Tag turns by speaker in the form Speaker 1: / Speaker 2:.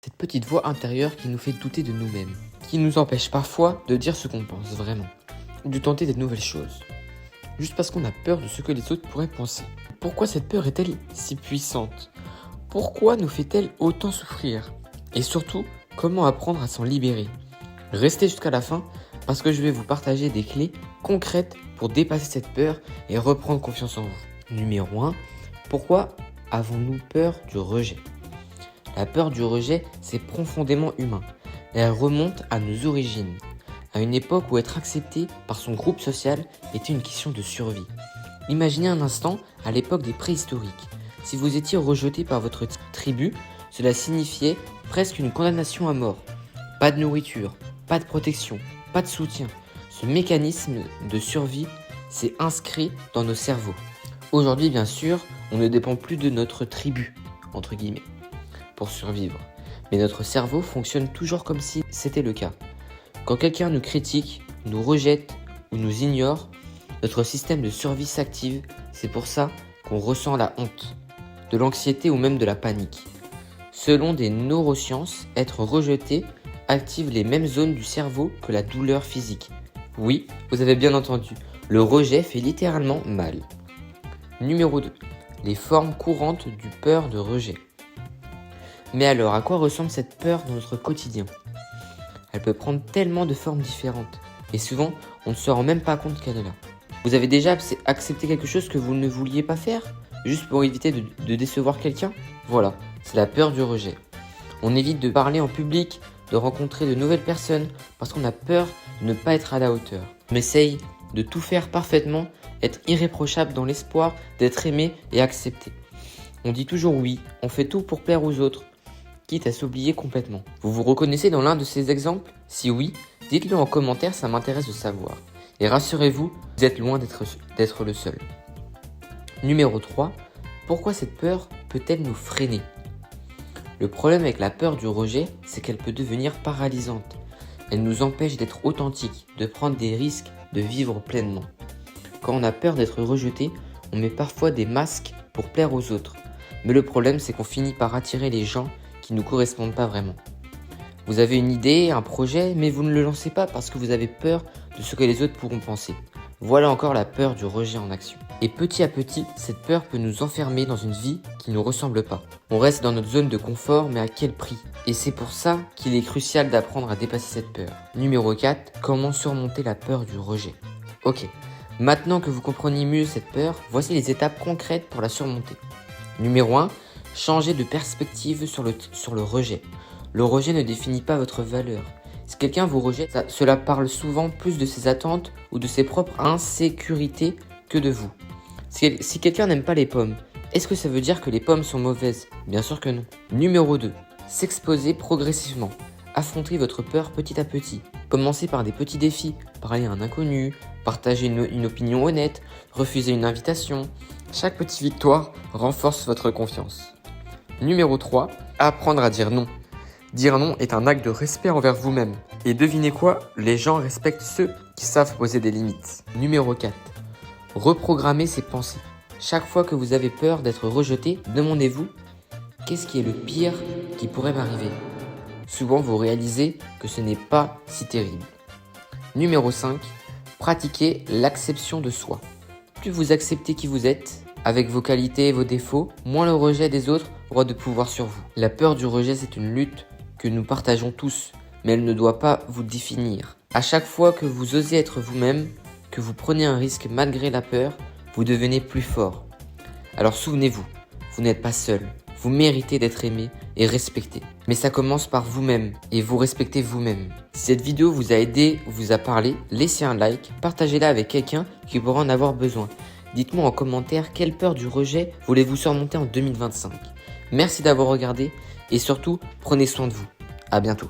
Speaker 1: Cette petite voix intérieure qui nous fait douter de nous-mêmes, qui nous empêche parfois de dire ce qu'on pense vraiment, ou de tenter des nouvelles choses, juste parce qu'on a peur de ce que les autres pourraient penser. Pourquoi cette peur est-elle si puissante? Pourquoi nous fait-elle autant souffrir? Et surtout, comment apprendre à s'en libérer? Restez jusqu'à la fin parce que je vais vous partager des clés concrètes pour dépasser cette peur et reprendre confiance en vous. Numéro 1, pourquoi avons-nous peur du rejet? La peur du rejet, c'est profondément humain. Elle remonte à nos origines, à une époque où être accepté par son groupe social était une question de survie. Imaginez un instant à l'époque des préhistoriques. Si vous étiez rejeté par votre tribu, cela signifiait presque une condamnation à mort. Pas de nourriture, pas de protection, pas de soutien. Ce mécanisme de survie s'est inscrit dans nos cerveaux. Aujourd'hui, bien sûr, on ne dépend plus de notre tribu, entre guillemets, pour survivre. Mais notre cerveau fonctionne toujours comme si c'était le cas. Quand quelqu'un nous critique, nous rejette ou nous ignore, notre système de survie s'active. C'est pour ça qu'on ressent la honte, de l'anxiété ou même de la panique. Selon des neurosciences, être rejeté active les mêmes zones du cerveau que la douleur physique. Oui, vous avez bien entendu, le rejet fait littéralement mal. Numéro 2. Les formes courantes du peur de rejet. Mais alors, à quoi ressemble cette peur dans notre quotidien? Elle peut prendre tellement de formes différentes, et souvent, on ne se rend même pas compte qu'elle est là. Vous avez déjà accepté quelque chose que vous ne vouliez pas faire, juste pour éviter de décevoir quelqu'un? Voilà, c'est la peur du rejet. On évite de parler en public, de rencontrer de nouvelles personnes, parce qu'on a peur de ne pas être à la hauteur. On essaye de tout faire parfaitement, être irréprochable dans l'espoir d'être aimé et accepté. On dit toujours oui, on fait tout pour plaire aux autres, quitte à s'oublier complètement. Vous vous reconnaissez dans l'un de ces exemples? Si oui, dites-le en commentaire, ça m'intéresse de savoir. Et rassurez-vous, vous êtes loin d'être le seul. Numéro 3, pourquoi cette peur peut-elle nous freiner? Le problème avec la peur du rejet, c'est qu'elle peut devenir paralysante. Elle nous empêche d'être authentiques, de prendre des risques, de vivre pleinement. Quand on a peur d'être rejeté, on met parfois des masques pour plaire aux autres. Mais le problème, c'est qu'on finit par attirer les gens qui ne nous correspondent pas vraiment. Vous avez une idée, un projet, mais vous ne le lancez pas parce que vous avez peur de ce que les autres pourront penser. Voilà encore la peur du rejet en action. Et petit à petit, cette peur peut nous enfermer dans une vie qui ne nous ressemble pas. On reste dans notre zone de confort, mais à quel prix? Et c'est pour ça qu'il est crucial d'apprendre à dépasser cette peur. Numéro 4, comment surmonter la peur du rejet? Ok, maintenant que vous comprenez mieux cette peur, voici les étapes concrètes pour la surmonter. Numéro 1, changez de perspective sur le rejet. Le rejet ne définit pas votre valeur. Si quelqu'un vous rejette, cela parle souvent plus de ses attentes ou de ses propres insécurités que de vous. Si quelqu'un n'aime pas les pommes, est-ce que ça veut dire que les pommes sont mauvaises? Bien sûr que non. Numéro 2, s'exposer progressivement. Affrontez votre peur petit à petit. Commencez par des petits défis, parler à un inconnu, partager une opinion honnête, refuser une invitation. Chaque petite victoire renforce votre confiance. Numéro 3, apprendre à dire non. Dire non est un acte de respect envers vous-même. Et devinez quoi? Les gens respectent ceux qui savent poser des limites. Numéro 4, reprogrammer ses pensées. Chaque fois que vous avez peur d'être rejeté, demandez-vous qu'est-ce qui est le pire qui pourrait m'arriver? Souvent, vous réalisez que ce n'est pas si terrible. Numéro 5, pratiquez l'acceptation de soi. Plus vous acceptez qui vous êtes, avec vos qualités et vos défauts, moins le rejet des autres aura de pouvoir sur vous. La peur du rejet, c'est une lutte que nous partageons tous, mais elle ne doit pas vous définir. À chaque fois que vous osez être vous-même, que vous prenez un risque malgré la peur, vous devenez plus fort. Alors souvenez-vous, vous n'êtes pas seul. Vous méritez d'être aimé et respecté. Mais ça commence par vous-même et vous respectez vous-même. Si cette vidéo vous a aidé ou vous a parlé, laissez un like, partagez-la avec quelqu'un qui pourra en avoir besoin. Dites-moi en commentaire quelle peur du rejet voulez-vous surmonter en 2025. Merci d'avoir regardé et surtout, prenez soin de vous. À bientôt.